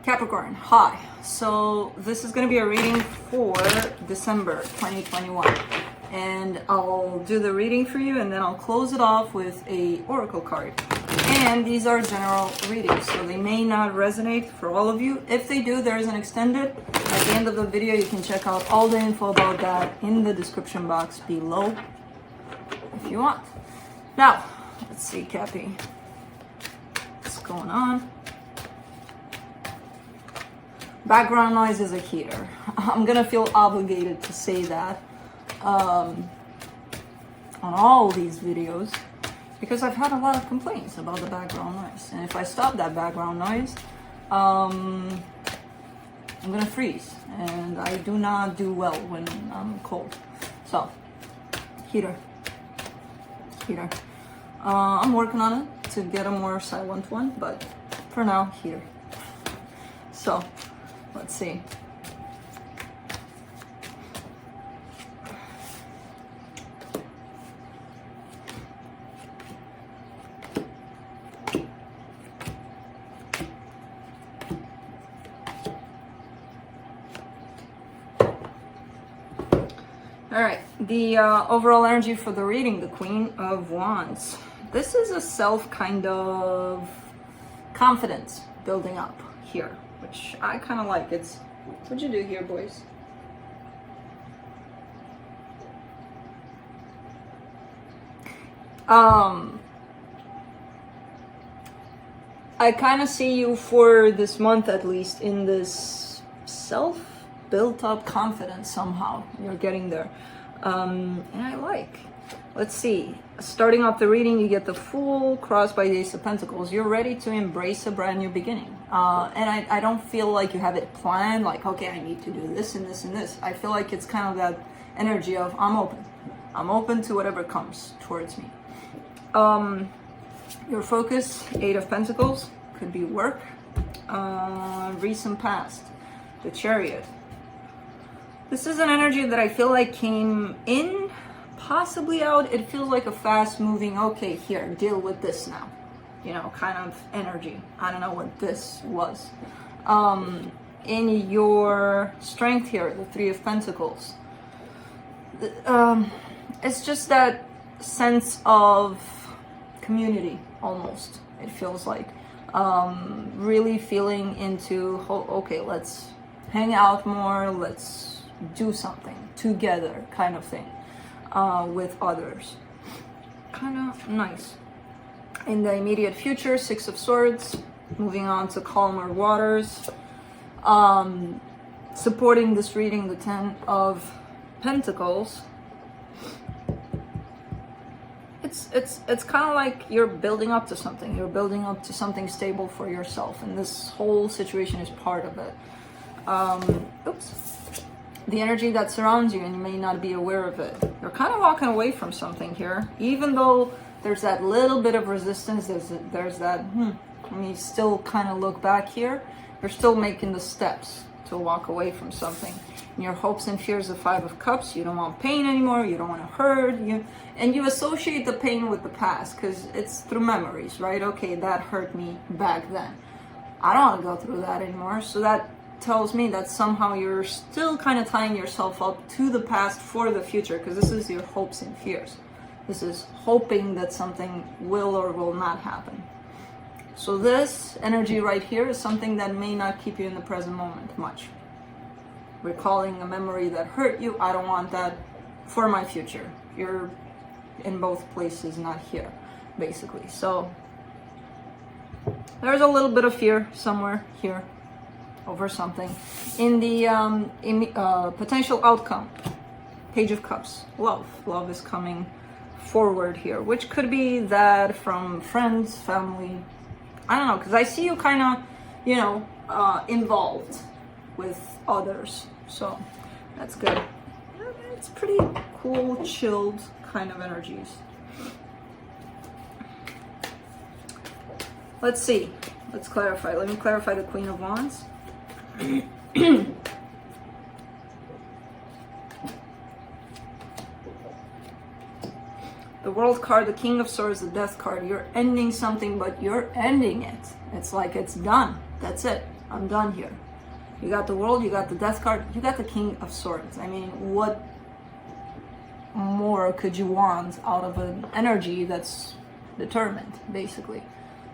Capricorn, hi. So this is going to be a reading for December 2021. And I'll do the reading for you and then I'll close it off with a oracle card. And these are general readings, so they may not resonate for all of you. If they do, there is an extended. At the end of the video, you can check out all the info about that in the description box below if you want. Now, let's see, Cappy. What's going on? Background noise is a heater. I'm gonna feel obligated to say that on all these videos because I've had a lot of complaints about the background noise. And if I stop that background noise, I'm gonna freeze. And I do not do well when I'm cold. So, heater. I'm working on it to get a more silent one, but for now, heater. So, let's see. All right, the overall energy for the reading, the Queen of Wands. This is a self kind of confidence building up here, which I kind of like. It's, what'd you do here, boys? I kind of see you for this month at least in this self-built up confidence somehow. You're getting there. And I like. Let's see. Starting off the reading, you get the Fool crossed by the Ace of Pentacles. You're ready to embrace a brand new beginning. And I don't feel like you have it planned, like, okay, I need to do this and this and this. I feel like it's kind of that energy of I'm open. I'm open to whatever comes towards me. Your focus, Eight of Pentacles, could be work, recent past, the Chariot. This is an energy that I feel like came in, possibly out. It feels like a fast moving, okay, here, deal with this now. You know, kind of energy. I don't know what this was. In your strength here, the Three of Pentacles, it's just that sense of community, almost, it feels like. Really feeling into, okay, let's hang out more, let's do something together, kind of thing, with others. Kind of nice. In the immediate future, Six of Swords, moving on to calmer waters. Supporting this reading, the Ten of Pentacles. It's kind of like you're building up to something. You're building up to something stable for yourself, and this whole situation is part of it. The energy that surrounds you, and you may not be aware of it. You're kind of walking away from something here, even though there's that little bit of resistance. There's that, when you still kind of look back here, you're still making the steps to walk away from something. And your hopes and fears, the Five of Cups, you don't want pain anymore, you don't want to hurt, and you associate the pain with the past because it's through memories, right? Okay, that hurt me back then. I don't want to go through that anymore. So that tells me that somehow you're still kind of tying yourself up to the past for the future, because this is your hopes and fears. This is hoping that something will or will not happen. So this energy right here is something that may not keep you in the present moment much. Recalling a memory that hurt you, I don't want that for my future. You're in both places, not here, basically. So there's a little bit of fear somewhere here over something. In the potential outcome, Page of Cups, love. Love is coming forward here, which could be that from friends, family. I don't know, because I see you kind of, involved with others. So that's good. It's pretty cool, chilled kind of energies. Let's see. Let's clarify. Let me clarify the Queen of Wands. The World card, the King of Swords, the Death card. You're ending something, but you're ending it. It's like it's done. That's it. I'm done here. You got the World, you got the Death card, you got the King of Swords. I mean, what more could you want out of an energy that's determined, basically?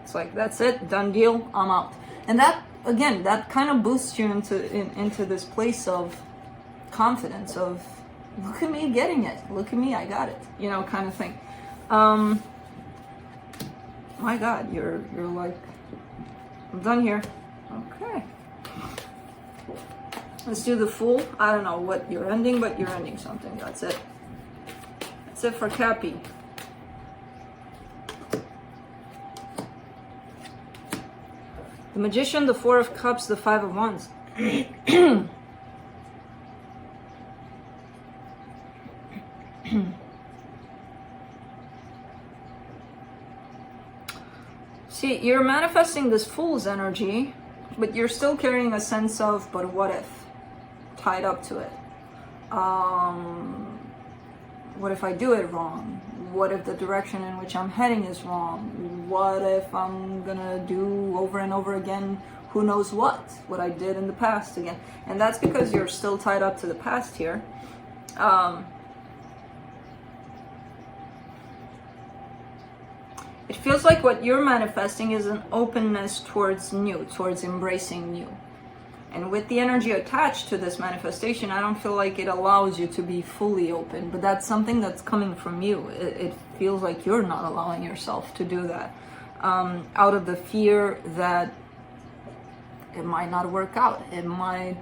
It's like, that's it, done deal, I'm out. And that, again, that kind of boosts you into this place of confidence, of, look at me getting it, look at me, I got it, you know, kind of thing. My God, you're like, I'm done here. Okay. Let's do the Fool. I don't know what you're ending, but you're ending something. That's it. That's it for Cappy. The Magician, the Four of Cups, the Five of Wands. See, you're manifesting this Fool's energy, but you're still carrying a sense of, but what if, tied up to it. What if I do it wrong? What if the direction in which I'm heading is wrong? What if I'm gonna do over and over again, who knows what I did in the past again? And that's because you're still tied up to the past here. It feels like what you're manifesting is an openness towards new, towards embracing new. And with the energy attached to this manifestation, I don't feel like it allows you to be fully open, but that's something that's coming from you. It feels like you're not allowing yourself to do that, out of the fear that it might not work out. It might,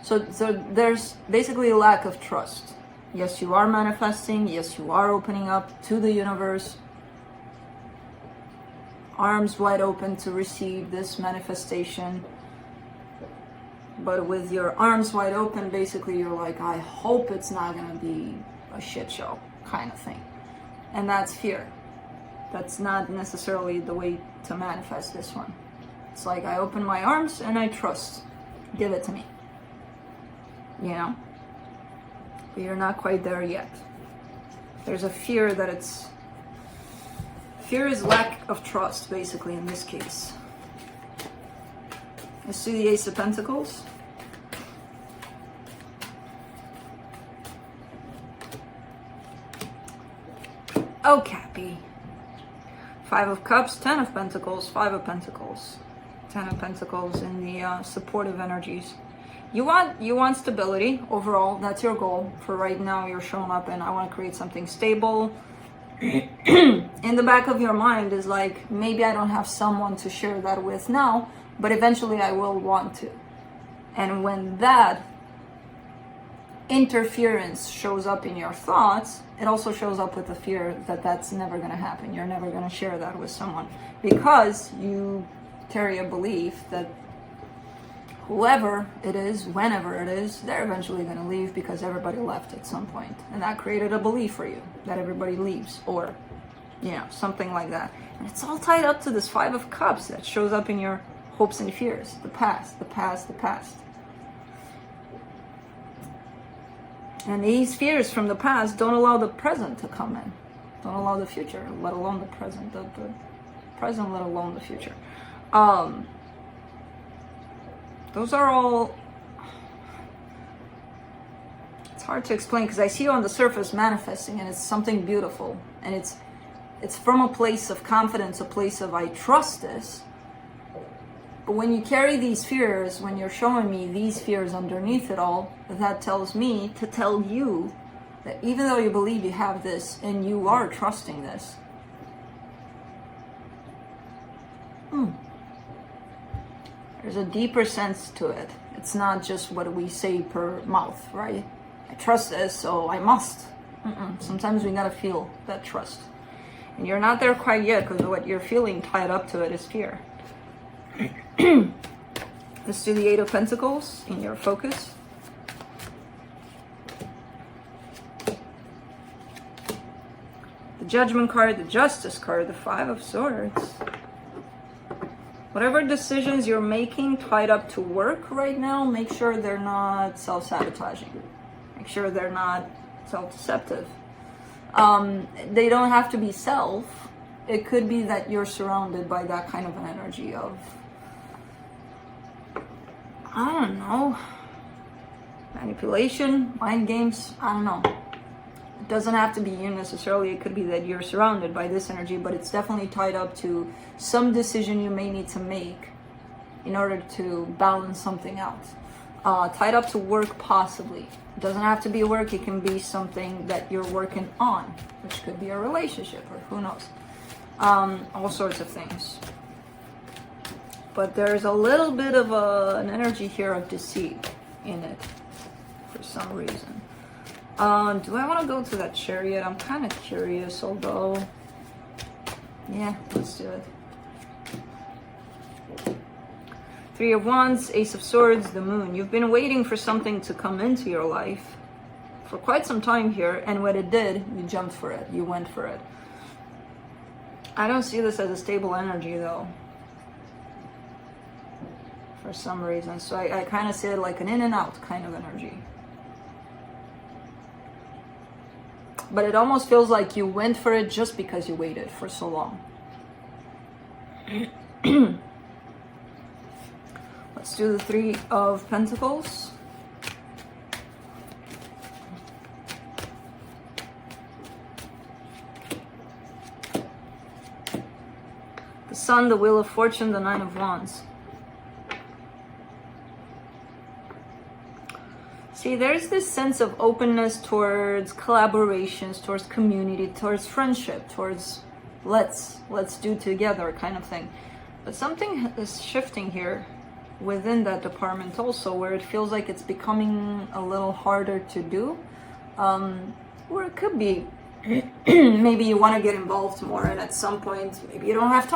so there's basically a lack of trust. Yes, you are manifesting. Yes, you are opening up to the universe, arms wide open to receive this manifestation. But with your arms wide open, basically you're like, I hope it's not going to be a shit show kind of thing. And that's fear. That's not necessarily the way to manifest this one. It's like, I open my arms and I trust. Give it to me. You know? But you're not quite there yet. There's a fear that it's... Fear is lack of trust, basically, in this case. Let's see the Ace of Pentacles. Oh, Cappy. Five of Cups, Ten of Pentacles, Five of Pentacles. Ten of Pentacles in the supportive energies. You want stability overall. That's your goal for right now. You're showing up and I want to create something stable. In the back of your mind is like, maybe I don't have someone to share that with now, but eventually I will want to. And when that interference shows up in your thoughts, it also shows up with the fear that that's never going to happen. You're never going to share that with someone because you carry a belief that whoever it is, whenever it is, they're eventually going to leave because everybody left at some point. And that created a belief for you that everybody leaves, or, you know, something like that. And it's all tied up to this Five of Cups that shows up in your hopes and fears. The past, the past, the past. And these fears from the past don't allow the present to come in. Don't allow the future, let alone the present. The present, let alone the future. Those are all, it's hard to explain because I see you on the surface manifesting and it's something beautiful. And it's from a place of confidence, a place of I trust this. But when you carry these fears, when you're showing me these fears underneath it all, that tells me to tell you that even though you believe you have this and you are trusting this, there's a deeper sense to it. It's not just what we say per mouth, right? I trust this, so I must. Sometimes we gotta feel that trust. And you're not there quite yet because what you're feeling tied up to it is fear. Let's do the Eight of Pentacles in your focus. The Judgment card, the Justice card, the Five of Swords. Whatever decisions you're making tied up to work right now, make sure they're not self-sabotaging. Make sure they're not self-deceptive. They don't have to be self. It could be that you're surrounded by that kind of an energy of I don't know, manipulation, mind games, I don't know. It doesn't have to be you necessarily. It could be that you're surrounded by this energy, but it's definitely tied up to some decision you may need to make in order to balance something else. Tied up to work, possibly. It doesn't have to be work. It can be something that you're working on, which could be a relationship, or who knows. All sorts of things. But there's a little bit of an energy here of deceit in it for some reason. Do I want to go to that chariot? I'm kind of curious, although, yeah, let's do it. Three of Wands, Ace of Swords, the Moon. You've been waiting for something to come into your life for quite some time here, and when it did, you jumped for it. You went for it. I don't see this as a stable energy, though, for some reason. So I kind of see it like an in and out kind of energy. But it almost feels like you went for it just because you waited for so long. Let's do the Three of Pentacles. The Sun, the Wheel of Fortune, the Nine of Wands. See, there's this sense of openness towards collaborations, towards community, towards friendship, towards let's do together kind of thing. But something is shifting here within that department also, where it feels like it's becoming a little harder to do. Or it could be maybe you want to get involved more, and at some point maybe you don't have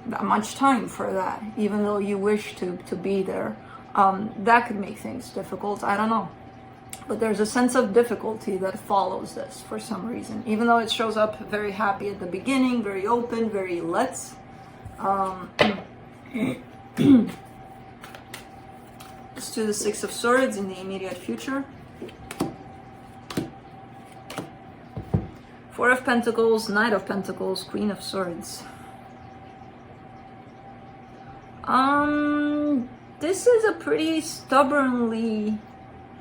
that much time for that, even though you wish to be there. That could make things difficult. I don't know. But there's a sense of difficulty that follows this for some reason. Even though it shows up very happy at the beginning, very open, very let's. Let's do the Six of Swords in the immediate future. Four of Pentacles, Knight of Pentacles, Queen of Swords. This is a pretty stubbornly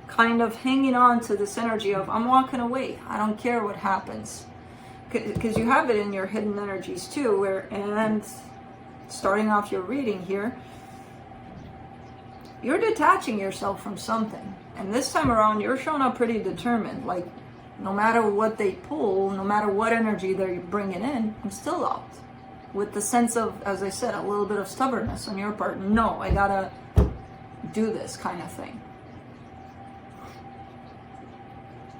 kind of hanging on to this energy of I'm walking away. I don't care what happens. Because you have it in your hidden energies too, and starting off your reading here, you're detaching yourself from something. And this time around, you're showing up pretty determined. Like, no matter what they pull, no matter what energy they're bringing in, I'm still out. With the sense of, as I said, a little bit of stubbornness on your part. No, I gotta do this kind of thing.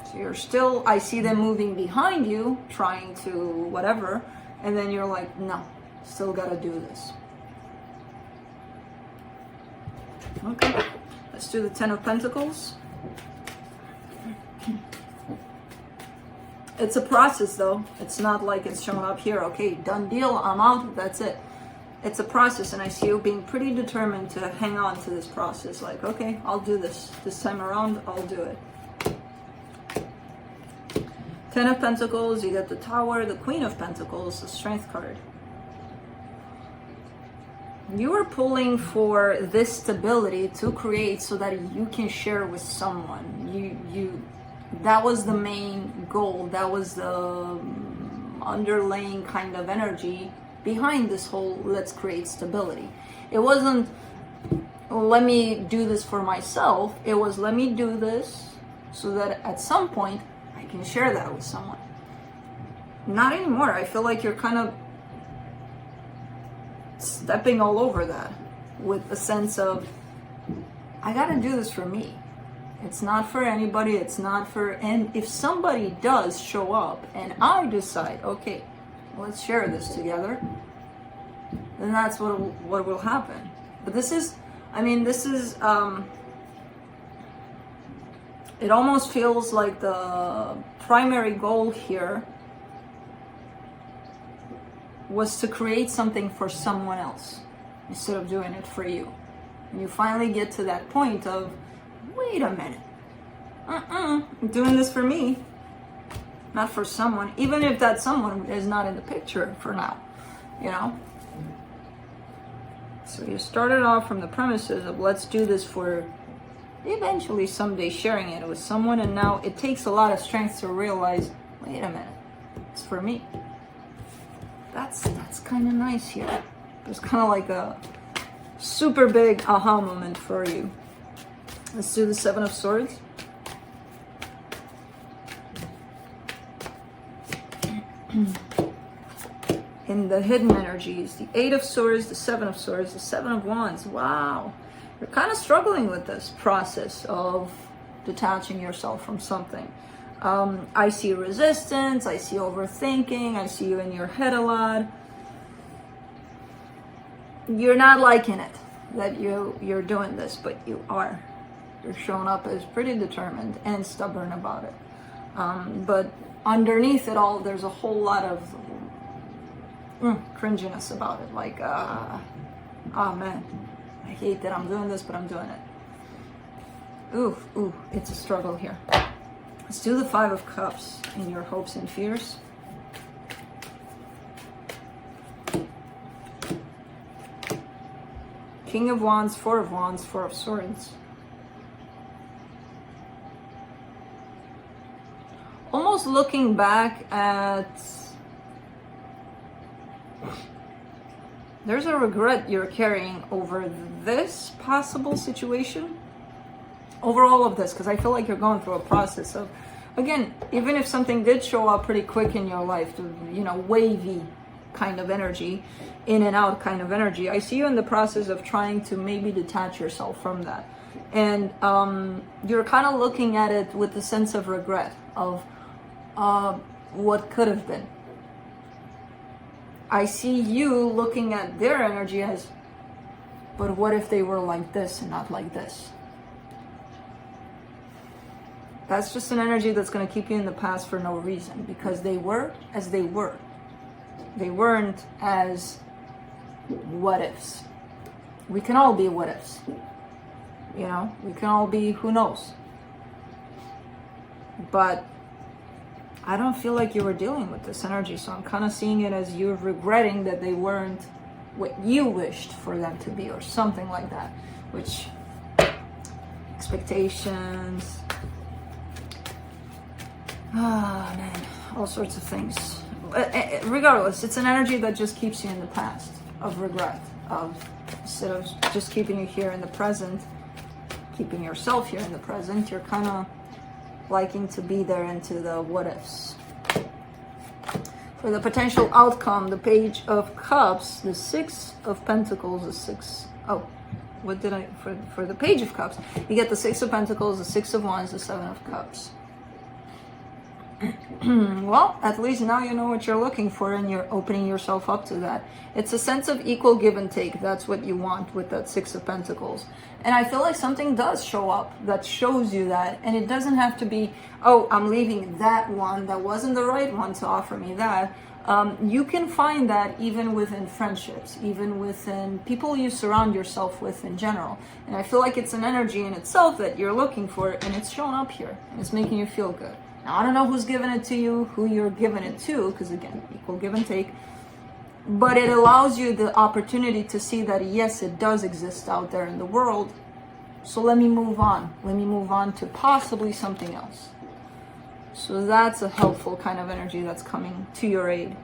So you're still, I see them moving behind you, trying to whatever, and then you're like, no, still gotta do this. Okay, let's do the Ten of Pentacles. It's a process though. It's not like it's showing up here, okay, done deal, I'm out, that's it. It's a process, and I see you being pretty determined to hang on to this process. Like, okay, I'll do this. This time around, I'll do it. Ten of Pentacles, you get the Tower, the Queen of Pentacles, the Strength card. You are pulling for this stability to create so that you can share with someone. That was the main goal. That was the underlying kind of energy behind this whole let's create stability. It wasn't let me do this for myself. It was let me do this so that at some point I can share that with someone. Not anymore. I feel like you're kind of stepping all over that with a sense of I gotta do this for me. It's not for anybody. It's not for, and if somebody does show up and I decide, okay, let's share this together, then that's what will happen. But this is, it almost feels like the primary goal here was to create something for someone else instead of doing it for you. And you finally get to that point of, wait a minute, I'm doing this for me, not for someone, even if that someone is not in the picture for now, you know? So you started off from the premises of let's do this for eventually someday sharing it with someone, and now it takes a lot of strength to realize, wait a minute, it's for me. That's kind of nice here. It's kind of like a super big aha moment for you. Let's do the Seven of Swords. In the hidden energies, the Eight of Swords, the Seven of Swords, the Seven of Wands. Wow. You're kind of struggling with this process of detaching yourself from something. I see resistance, I see overthinking, I see you in your head a lot. You're not liking it that you're doing this, but you are. You're showing up as pretty determined and stubborn about it. But underneath it all, there's a whole lot of cringiness about it. Like, oh man, I hate that I'm doing this, but I'm doing it. Ooh, it's a struggle here. Let's do the Five of Cups in your hopes and fears. King of Wands, Four of Wands, Four of Swords. Almost looking back at... There's a regret you're carrying over this possible situation. Over all of this, because I feel like you're going through a process of, again, even if something did show up pretty quick in your life, wavy kind of energy, in and out kind of energy, I see you in the process of trying to maybe detach yourself from that. And you're kind of looking at it with a sense of regret of what could have been. I see you looking at their energy as, but what if they were like this and not like this? That's just an energy that's going to keep you in the past for no reason, because they were as they were. They weren't as what ifs. We can all be what ifs. We can all be who knows. But I don't feel like you were dealing with this energy, so I'm kind of seeing it as you're regretting that they weren't what you wished for them to be, or something like that. Which, expectations, man, all sorts of things. Regardless, it's an energy that just keeps you in the past, of regret, of instead of just keeping you here in the present, keeping yourself here in the present, you're kind of liking to be there into the what ifs. For the potential outcome, the Page of Cups, the Six of Pentacles, for the Page of Cups, you get the Six of Pentacles, the Six of Wands, the Seven of Cups. Well, at least now you know what you're looking for, and you're opening yourself up to that. It's a sense of equal give and take. That's what you want with that Six of Pentacles. And I feel like something does show up that shows you that. And it doesn't have to be, oh, I'm leaving that one. That wasn't the right one to offer me that. You can find that even within friendships, even within people you surround yourself with in general. And I feel like it's an energy in itself that you're looking for, and it's showing up here. And it's making you feel good. Now, I don't know who's giving it to you, who you're giving it to, because again, equal give and take. But it allows you the opportunity to see that, yes, it does exist out there in the world. So let me move on. Let me move on to possibly something else. So that's a helpful kind of energy that's coming to your aid.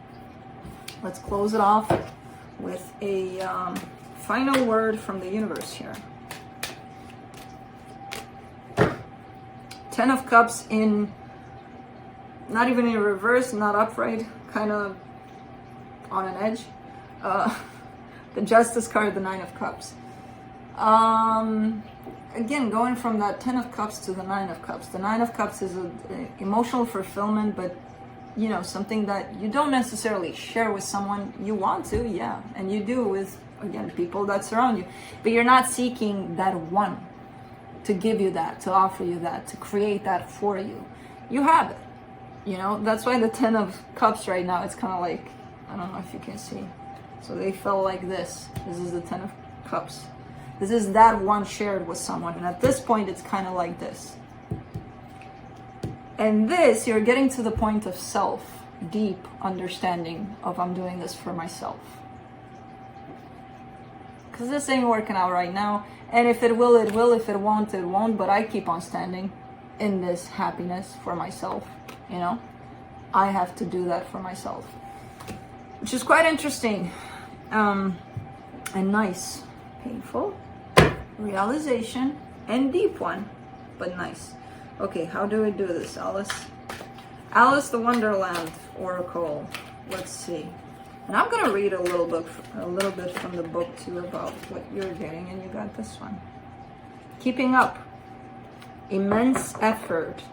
Let's close it off with a final word from the universe here. Ten of Cups in... not even in reverse, not upright, kind of on an edge. The Justice card, the Nine of Cups. Again, going from that Ten of Cups to the Nine of Cups. The Nine of Cups is an emotional fulfillment, but something that you don't necessarily share with someone. You want to, yeah, and you do with, again, people that surround you. But you're not seeking that one to give you that, to offer you that, to create that for you. You have it. That's why the Ten of Cups right now, it's kind of like, I don't know if you can see. So they fell like this. This is the Ten of Cups. This is that one shared with someone. And at this point, it's kind of like this. And this, you're getting to the point of self, deep understanding of I'm doing this for myself. because this ain't working out right now. And if it will, it will. If it won't, it won't. But I keep on standing in this happiness for myself, you know? I have to do that for myself, which is quite interesting and nice. Painful, realization, and deep one, but nice. Okay, how do we do this, Alice? Alice the Wonderland Oracle. Let's see. And I'm gonna read a little bit from the book too about what you're getting, and you got this one. Keeping up, immense effort,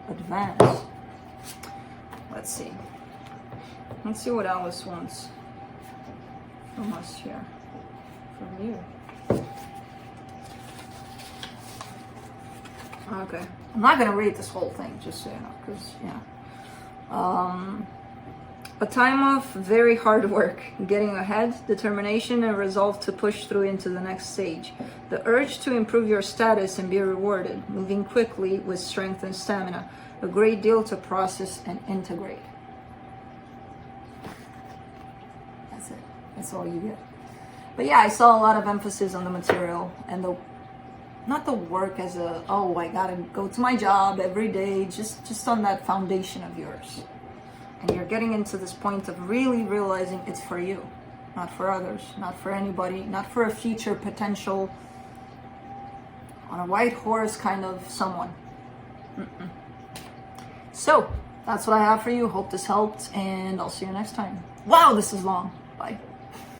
advance. Let's see. Let's see what Alice wants from us here, from you. Okay, I'm not gonna read this whole thing, just so you know, because yeah. A time of very hard work, getting ahead, determination, and resolve to push through into the next stage. The urge to improve your status and be rewarded, moving quickly with strength and stamina. A great deal to process and integrate. That's it. That's all you get. But yeah, I saw a lot of emphasis on the material and not the work as a, oh, I gotta go to my job every day, just on that foundation of yours. And you're getting into this point of really realizing it's for you, not for others, not for anybody, not for a future potential on a white horse kind of someone. So that's what I have for you. Hope this helped, and I'll see you next time. Wow, this is long. Bye.